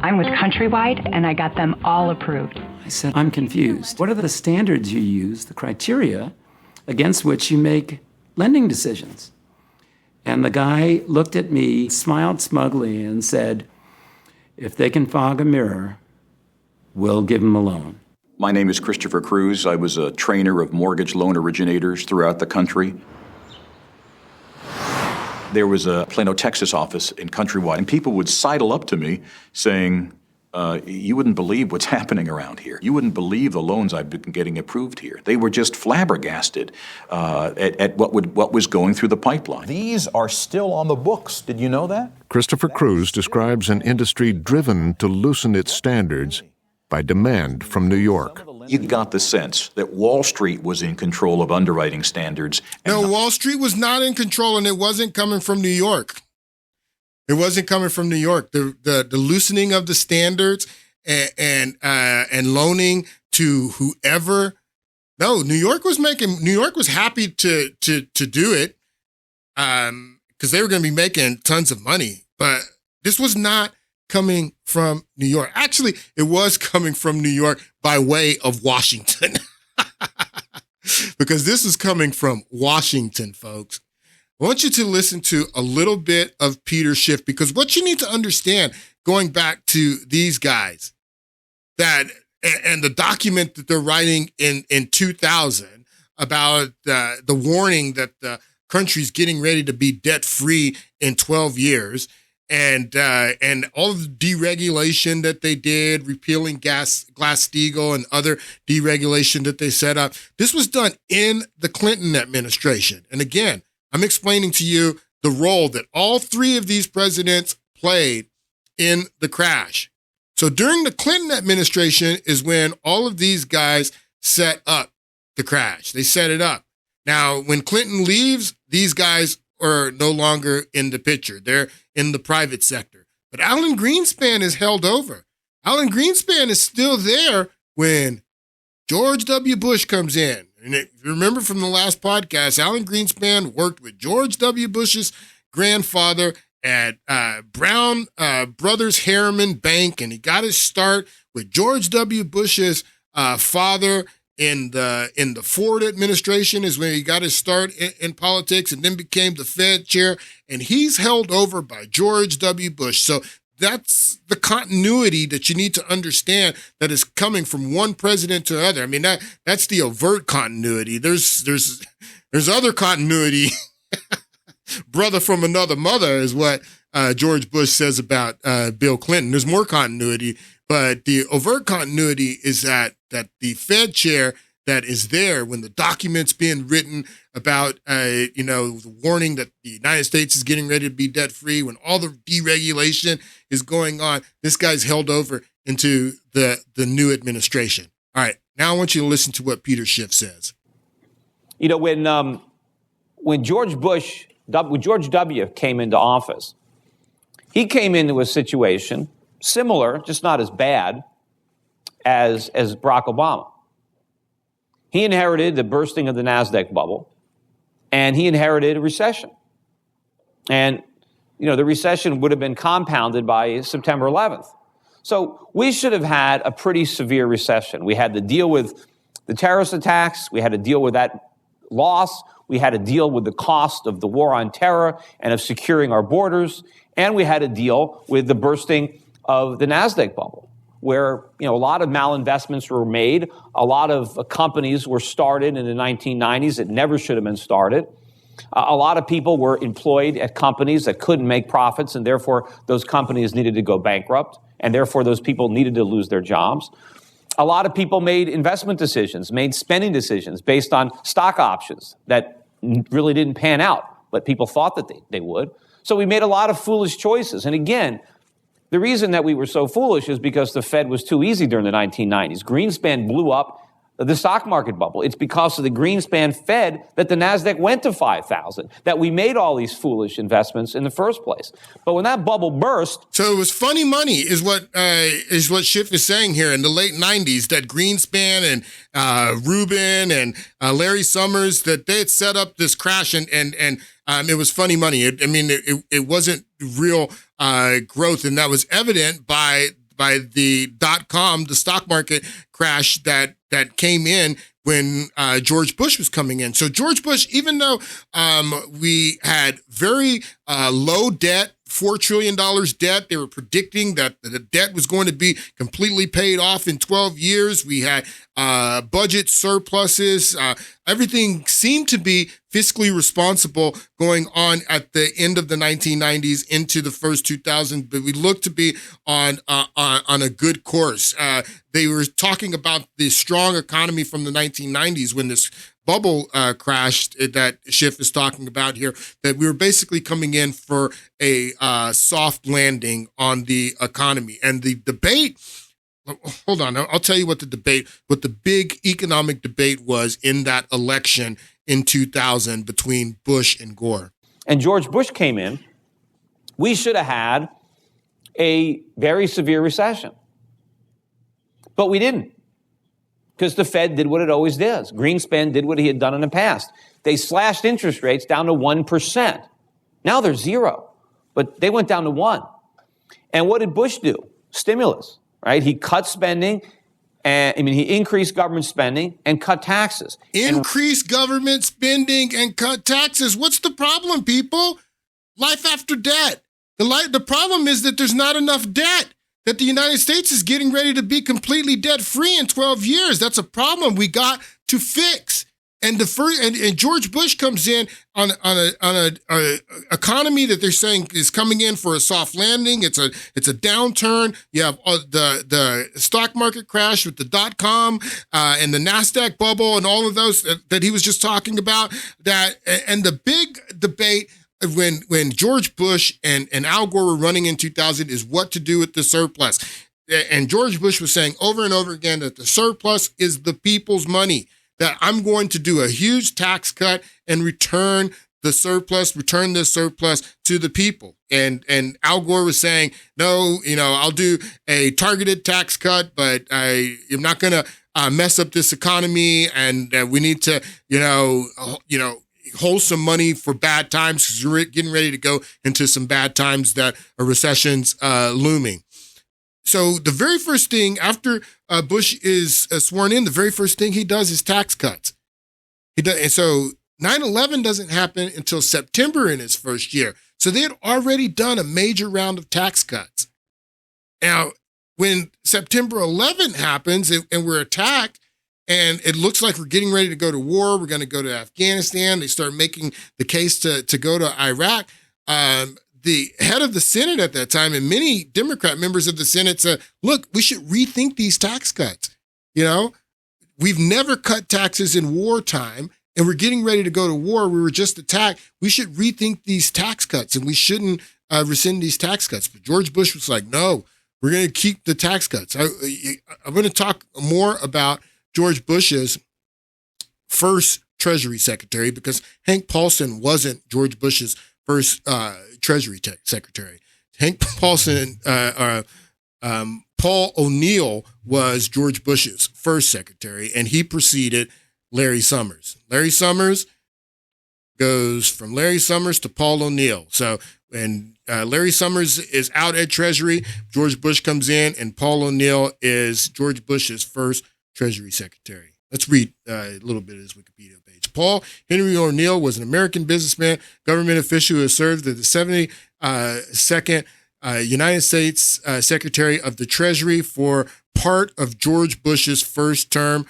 S: I'm with Countrywide, and I got them all approved.
R: I said, I'm confused. What are the standards you use, the criteria against which you make lending decisions? And the guy looked at me, smiled smugly, and said, if they can fog a mirror, we'll give them a loan.
T: My name is Christopher Cruz. I was a trainer of mortgage loan originators throughout the country. There was a Plano, Texas office in Countrywide, and people would sidle up to me saying, you wouldn't believe what's happening around here. You wouldn't believe the loans I've been getting approved here. They were just flabbergasted at what was going through the pipeline.
U: These are still on the books. Did you know that?
D: Christopher Cruz describes an industry driven to loosen its standards by demand from New York.
T: You got the sense that Wall Street was in control of underwriting standards.
A: No, Wall Street was not in control, and it wasn't coming from New York. It wasn't coming from New York. The loosening of the standards and loaning to whoever. No, New York was happy to do it because they were going to be making tons of money. But this was not coming from New York. Actually, it was coming from New York by way of Washington. Because this is coming from Washington, folks. I want you to listen to a little bit of Peter Schiff, because what you need to understand, going back to these guys, that and the document that they're writing in 2000 about the warning that the country's getting ready to be debt-free in 12 years, and all of the deregulation that they did, repealing Glass-Steagall and other deregulation that they set up. This was done in the Clinton administration. And again, I'm explaining to you the role that all three of these presidents played in the crash. So during the Clinton administration is when all of these guys set up the crash. They set it up. Now, when Clinton leaves, these guys are no longer in the picture. They're in the private sector. But Alan Greenspan is held over. Alan Greenspan is still there when George W. Bush comes in. And if you remember from the last podcast, Alan Greenspan worked with George W. Bush's grandfather at Brown Brothers Harriman Bank, and he got his start with George W. Bush's father in the Ford administration is when he got his start in politics, and then became the Fed chair, and he's held over by George W. Bush. So that's the continuity that you need to understand, that is coming from one president to another. I mean, that's the overt continuity. There's other continuity. Brother from another mother is what George Bush says about Bill Clinton. There's more continuity, but the overt continuity is that the Fed chair that is there when the document's being written about, the warning that the United States is getting ready to be debt-free, when all the deregulation is going on, this guy's held over into the new administration. All right, now I want you to listen to what Peter Schiff says.
V: You know, when George W. came into office, he came into a situation similar, just not as bad, as Barack Obama. He inherited the bursting of the NASDAQ bubble, and he inherited a recession. And, the recession would have been compounded by September 11th. So we should have had a pretty severe recession. We had to deal with the terrorist attacks. We had to deal with that loss. We had to deal with the cost of the war on terror and of securing our borders. And we had to deal with the bursting of the NASDAQ bubble, where, a lot of malinvestments were made. A lot of companies were started in the 1990s that never should have been started. A lot of people were employed at companies that couldn't make profits, and therefore those companies needed to go bankrupt, and therefore those people needed to lose their jobs. A lot of people made investment decisions, made spending decisions based on stock options that really didn't pan out, but people thought that they would. So we made a lot of foolish choices. And again, the reason that we were so foolish is because the Fed was too easy during the 1990s. Greenspan blew up the stock market bubble. It's because of the Greenspan Fed that the NASDAQ went to 5,000, that we made all these foolish investments in the first place. But when that bubble burst...
A: So it was funny money is what Schiff is saying here in the late 90s, that Greenspan and Rubin and Larry Summers, that they had set up this crash, and it was funny money. It wasn't real growth, and that was evident by the .com, the stock market crash that came in when George Bush was coming in. So George Bush, even though we had very low debt, $4 trillion debt. They were predicting that the debt was going to be completely paid off in 12 years. We had budget surpluses. Everything seemed to be fiscally responsible going on at the end of the 1990s into the first 2000s, but we looked to be on a good course. They were talking about the strong economy from the 1990s when this bubble crashed that Schiff is talking about here, that we were basically coming in for a soft landing on the economy. And the debate, hold on, I'll tell you what the big economic debate was in that election in 2000 between Bush and Gore.
V: And George Bush came in, we should have had a very severe recession. But we didn't, because the Fed did what it always does. Greenspan did what he had done in the past. They slashed interest rates down to 1%. Now they're 0, but they went down to 1. And what did Bush do? Stimulus, right? He cut spending. He increased government spending and cut taxes.
A: Increase government spending and cut taxes. What's the problem, people? Life after debt. The problem is that there's not enough debt, that the United States is getting ready to be completely debt-free in 12 years. That's a problem we got to fix. And George Bush comes in on a economy that they're saying is coming in for a soft landing. It's a downturn. You have the stock market crash with the .com and the NASDAQ bubble and all of those that he was just talking about. And the big debate when George Bush and Al Gore were running in 2000 is what to do with the surplus. And George Bush was saying over and over again that the surplus is the people's money, that I'm going to do a huge tax cut and return this surplus to the people. And Al Gore was saying, no, I'll do a targeted tax cut, but I'm not going to mess up this economy. And we need to, hold some money for bad times because we're getting ready to go into some bad times that a recession's looming. So the very first thing after Bush is sworn in, the very first thing he does is tax cuts. And so 9/11 doesn't happen until September in his first year. So they had already done a major round of tax cuts. Now, when September 11 happens and we're attacked and it looks like we're getting ready to go to war, we're going to go to Afghanistan, they start making the case to go to Iraq. The head of the Senate at that time and many Democrat members of the Senate said, look, we should rethink these tax cuts. We've never cut taxes in wartime and we're getting ready to go to war. We were just attacked. We should rethink these tax cuts and we shouldn't rescind these tax cuts. But George Bush was like, no, we're going to keep the tax cuts. I'm going to talk more about George Bush's first Treasury Secretary because Hank Paulson wasn't George Bush's first Treasury Secretary. Hank Paulson, Paul O'Neill was George Bush's first secretary, and he preceded Larry Summers. Larry Summers goes from Larry Summers to Paul O'Neill. So when Larry Summers is out at Treasury, George Bush comes in, and Paul O'Neill is George Bush's first Treasury Secretary. Let's read a little bit of his Wikipedia page. Paul Henry O'Neill was an American businessman, government official who has served as the 72nd United States Secretary of the Treasury for part of George Bush's first term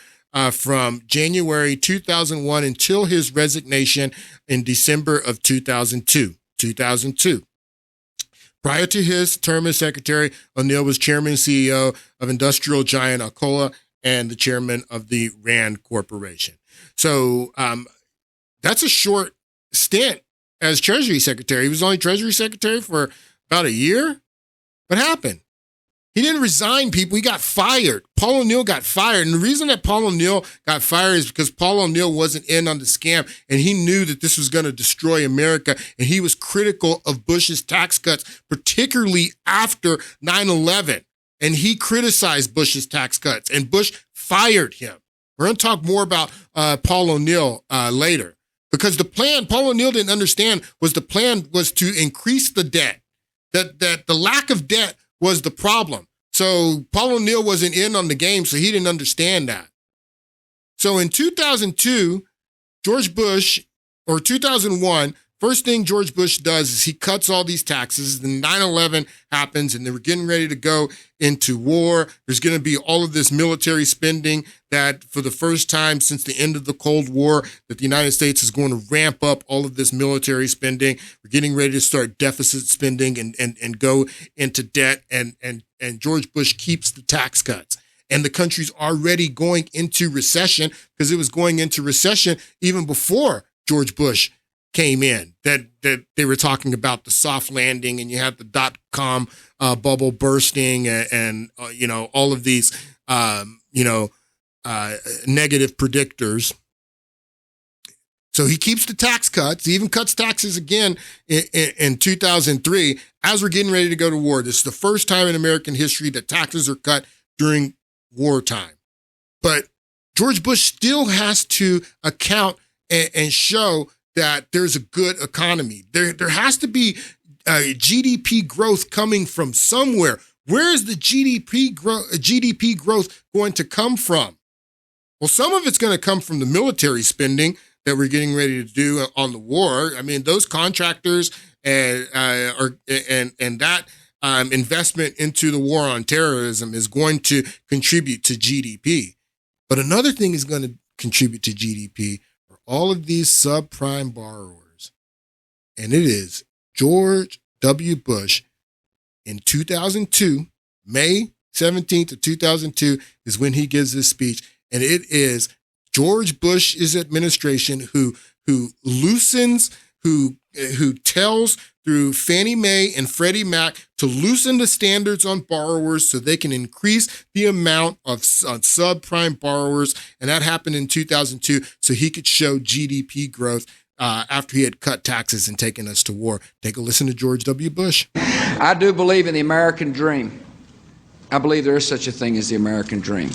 A: from January 2001 until his resignation in December of 2002. Prior to his term as secretary, O'Neill was chairman and CEO of industrial giant Alcoa and the chairman of the Rand Corporation. So that's a short stint as Treasury Secretary. He was only Treasury Secretary for about a year. What happened? He didn't resign, people. He got fired. Paul O'Neill got fired. And the reason that Paul O'Neill got fired is because Paul O'Neill wasn't in on the scam, and he knew that this was going to destroy America, and he was critical of Bush's tax cuts, particularly after 9/11. And he criticized Bush's tax cuts, and Bush fired him. We're going to talk more about Paul O'Neill later, because the plan, Paul O'Neill didn't understand, was the plan was to increase the debt, that the lack of debt was the problem. So Paul O'Neill wasn't in on the game, so he didn't understand that. So in 2002, George Bush, or 2001, First thing George Bush does is he cuts all these taxes. Then 9/11 happens, and they were getting ready to go into war. There's going to be all of this military spending that, for the first time since the end of the Cold War, that the United States is going to ramp up all of this military spending. We're getting ready to start deficit spending and go into debt. And George Bush keeps the tax cuts. And the country's already going into recession, because it was going into recession even before George Bush came in, that they were talking about the soft landing, and you had the .com bubble bursting, and all of these negative predictors. So he keeps the tax cuts. He even cuts taxes again in 2003 as we're getting ready to go to war. This is the first time in American history that taxes are cut during wartime. But George Bush still has to account and show that there's a good economy. There has to be GDP growth coming from somewhere. Where is the GDP growth going to come from? Well, some of it's going to come from the military spending that we're getting ready to do on the war. I mean, those contractors and that investment into the war on terrorism is going to contribute to GDP. But another thing is going to contribute to GDP are all of these subprime borrowers. And it is George W. Bush in 2002, May 17th of 2002 is when he gives this speech. And it is George Bush's administration who tells through Fannie Mae and Freddie Mac to loosen the standards on borrowers so they can increase the amount of subprime borrowers. And that happened in 2002 so he could show GDP growth after he had cut taxes and taken us to war. Take a listen to George W. Bush.
B: I do believe in the American dream. I believe there is such a thing as the American dream.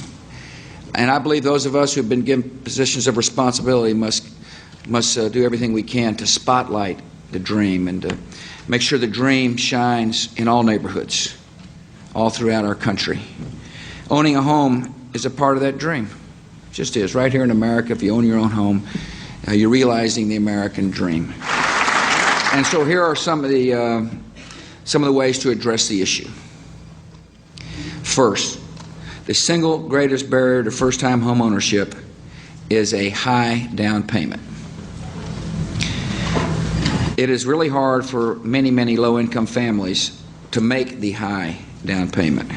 B: And I believe those of us who have been given positions of responsibility must do everything we can to spotlight the dream and to make sure the dream shines in all neighborhoods, all throughout our country. Owning a home is a part of that dream. It just is. Right here in America, if you own your own home, you're realizing the American dream. And so here are some of the ways to address the issue. First, the single greatest barrier to first-time home ownership is a high down payment. It is really hard for many, many low-income families to make the high down payment.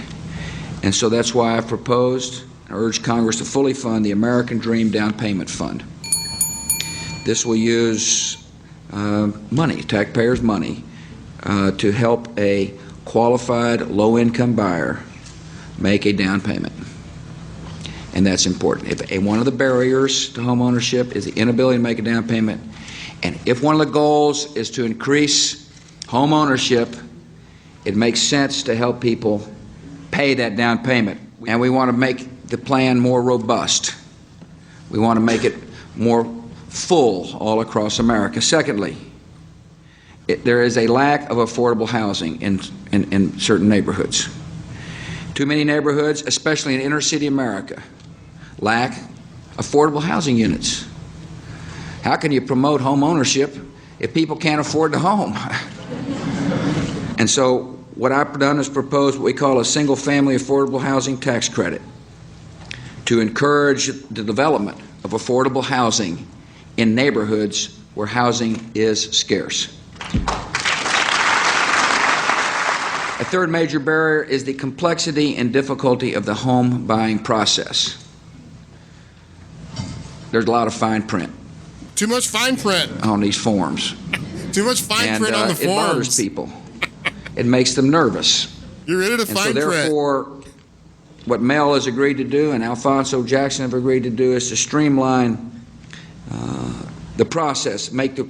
B: And so that's why I've proposed and urged Congress to fully fund the American Dream Down Payment Fund. This will use money, taxpayers' money, to help a qualified low-income buyer make a down payment. And that's important. If one of the barriers to home ownership is the inability to make a down payment, and if one of the goals is to increase home ownership, it makes sense to help people pay that down payment. And we want to make the plan more robust. We want to make it more full all across America. Secondly, there is a lack of affordable housing in certain neighborhoods. Too many neighborhoods, especially in inner city America, lack affordable housing units. How can you promote home ownership if people can't afford the home? And so what I've done is propose what we call a single-family affordable housing tax credit to encourage the development of affordable housing in neighborhoods where housing is scarce. A third major barrier is the complexity and difficulty of the home buying process. There's a lot of fine print.
A: Too much fine print
B: on these forms.
A: Too much fine print on the forms.
B: It bothers people. It makes them nervous.
A: You're rid of the fine print.
B: So therefore, what Mel has agreed to do and Alfonso Jackson have agreed to do is to streamline the process, make the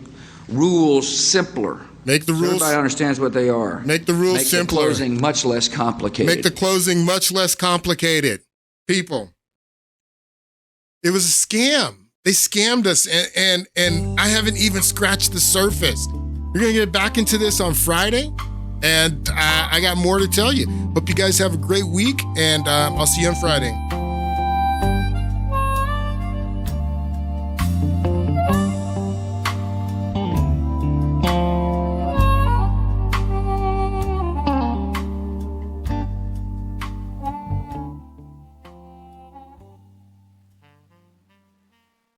B: rules simpler.
A: Make the rules.
B: So everybody understands what they are.
A: Make the rules simpler.
B: Make the closing much less complicated.
A: Make the closing much less complicated. People, it was a scam. They scammed us, and I haven't even scratched the surface. We're gonna get back into this on Friday, and I got more to tell you. Hope you guys have a great week, and I'll see you on Friday.